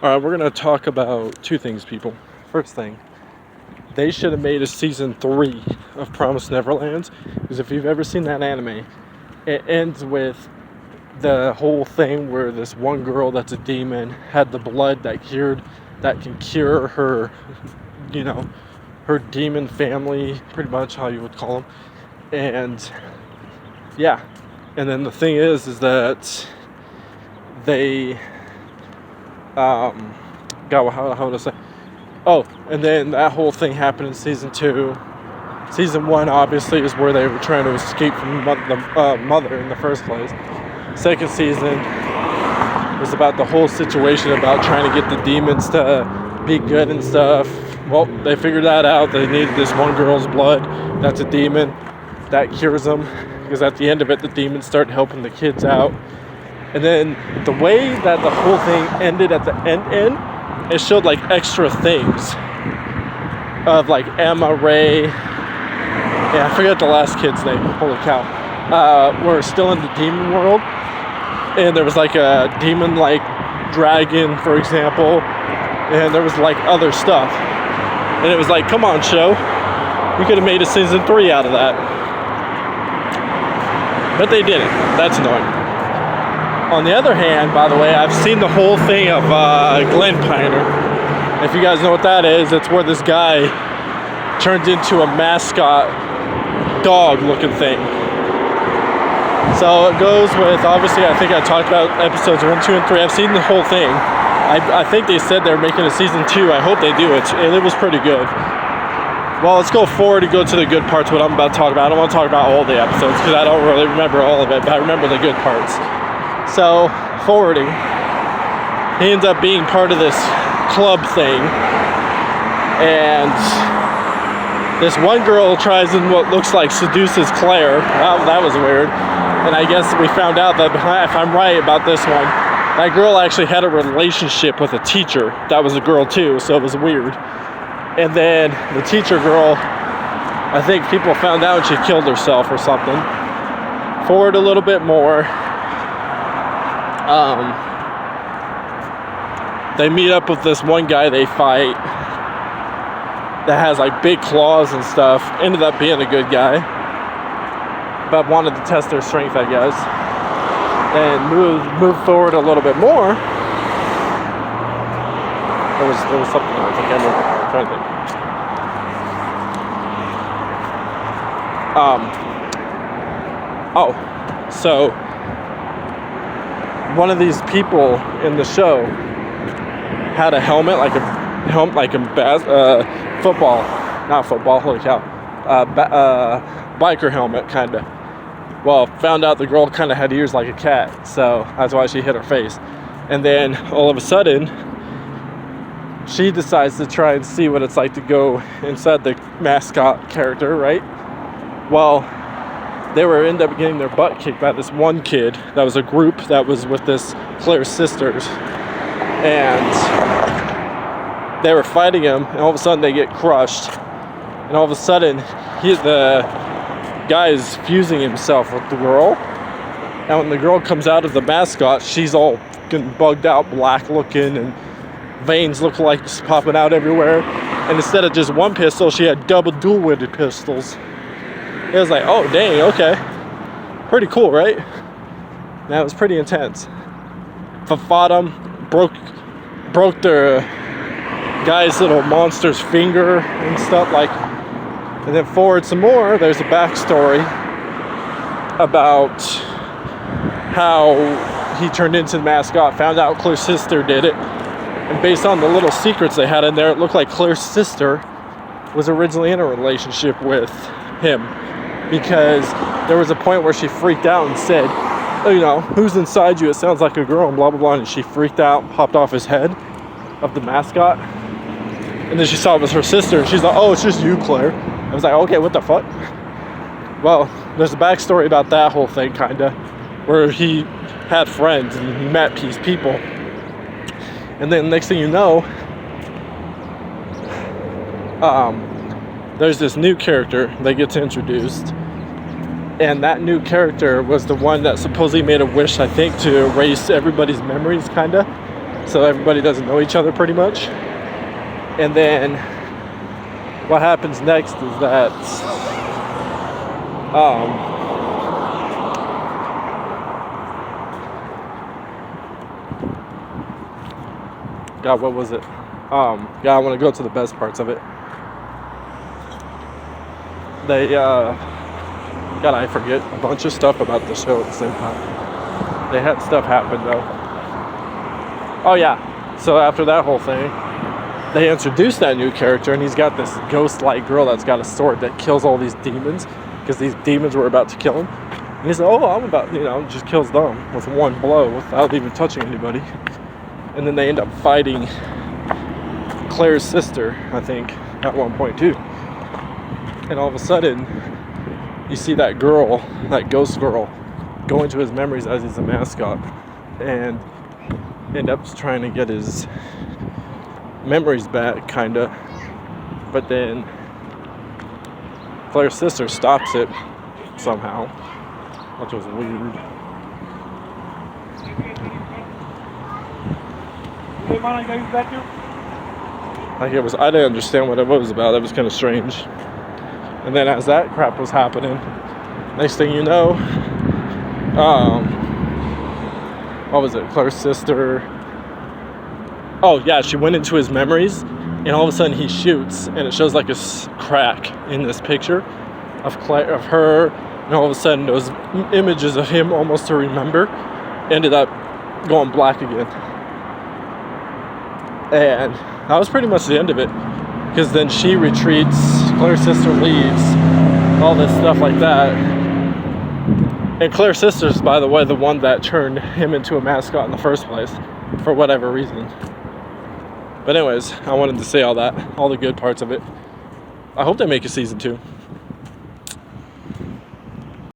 All right, we're going to talk about two things, people. First thing, they should have made a season 3 of Promised Neverlands, because if you've ever seen that anime, it ends with the whole thing where this one girl that's a demon had the blood that can cure her, her demon family, pretty much how you would call them. And yeah, and then the thing is that they how to say, and then that whole thing happened in season 2. Season 1 obviously is where they were trying to escape from the mother in the first place. Second season was about the whole situation about trying to get the demons to be good and stuff. Well, they figured that out. They needed this one girl's blood that's a demon that cures them, because at the end of it the demons started helping the kids out. And then the way that the whole thing ended at the end, it showed like extra things of like Emma, Ray, I forget the last kid's name, holy cow, were still in the demon world. And there was like a demon like dragon, for example, and there was like other stuff. And it was like, come on, show, we could have made a season 3 out of that. But they didn't. That's annoying. On the other hand, by the way, I've seen the whole thing of gleipnir. If you guys know what that is, it's where this guy turns into a mascot dog-looking thing. So it goes with, obviously, I think I talked about episodes 1, 2, and 3. I've seen the whole thing. I think they said they're making a season 2. I hope they do it. And it was pretty good. Well, let's go forward and go to the good parts, what I'm about to talk about. I don't want to talk about all the episodes because I don't really remember all of it, but I remember the good parts. So, forwarding, he ends up being part of this club thing, and this one girl tries and what looks like seduces Claire. That was weird. And I guess we found out that if I'm right about this one, that girl actually had a relationship with a teacher that was a girl too, so it was weird. And then the teacher girl, I think people found out she killed herself or something. Forward a little bit more. They meet up with this one guy they fight that has like big claws and stuff. Ended up being a good guy, but wanted to test their strength, I guess. And move forward a little bit more. There was something else. I can't remember. I'm trying to think. So one of these people in the show had a helmet, biker helmet, kind of. Well, found out the girl kind of had ears like a cat, so that's why she hit her face. And then all of a sudden, she decides to try and see what it's like to go inside the mascot character, right? Well, they end up getting their butt kicked by this one kid that was a group that was with this Claire's sisters, and they were fighting him, and all of a sudden they get crushed, and all of a sudden the guy is fusing himself with the girl, and when the girl comes out of the mascot, she's all getting bugged out, black looking, and veins look like just popping out everywhere, and instead of just one pistol, she had double dual-wielded pistols. It was like, oh dang, okay, pretty cool, right? That was pretty intense. Fought him, broke the guy's little monster's finger and stuff like. And then forward some more, there's a backstory about how he turned into the mascot, found out Claire's sister did it, and based on the little secrets they had in there, it looked like Claire's sister was originally in a relationship with him, because there was a point where she freaked out and said, who's inside you? It sounds like a girl, and blah, blah, blah. And she freaked out, hopped off his head of the mascot. And then she saw it was her sister, and she's like, oh, it's just you, Claire. I was like, okay, what the fuck? Well, there's a backstory about that whole thing, kind of, where he had friends and he met these people. And then next thing you know, there's this new character that gets introduced. And that new character was the one that supposedly made a wish, I think, to erase everybody's memories, kind of. so everybody doesn't know each other pretty much. And then what happens next is that God, what was it? Yeah, I want to go to the best parts of it. They, God, I forget a bunch of stuff about the show at the same time. They had stuff happen, though. Oh, yeah. So after that whole thing, they introduced that new character, and he's got this ghost-like girl that's got a sword that kills all these demons, because these demons were about to kill him. And he said, oh, I'm about, just kills them with one blow without even touching anybody. And then they end up fighting Claire's sister, I think, at one point too. And all of a sudden, you see that girl, that ghost girl, go into his memories as he's a mascot, and end up trying to get his memories back, kinda. But then Claire's sister stops it somehow, which was weird. Like I didn't understand what it was about. It was kind of strange. And then as that crap was happening, next thing you know, what was it? Claire's sister. Oh yeah, she went into his memories, and all of a sudden he shoots, and it shows like a crack in this picture of her, and all of a sudden those images of him almost to remember ended up going black again. And that was pretty much the end of it, because then she retreats, Claire's sister leaves, all this stuff like that. And Claire's sister's, by the way, the one that turned him into a mascot in the first place, for whatever reason. But anyways, I wanted to say all that, all the good parts of it. I hope they make a season 2.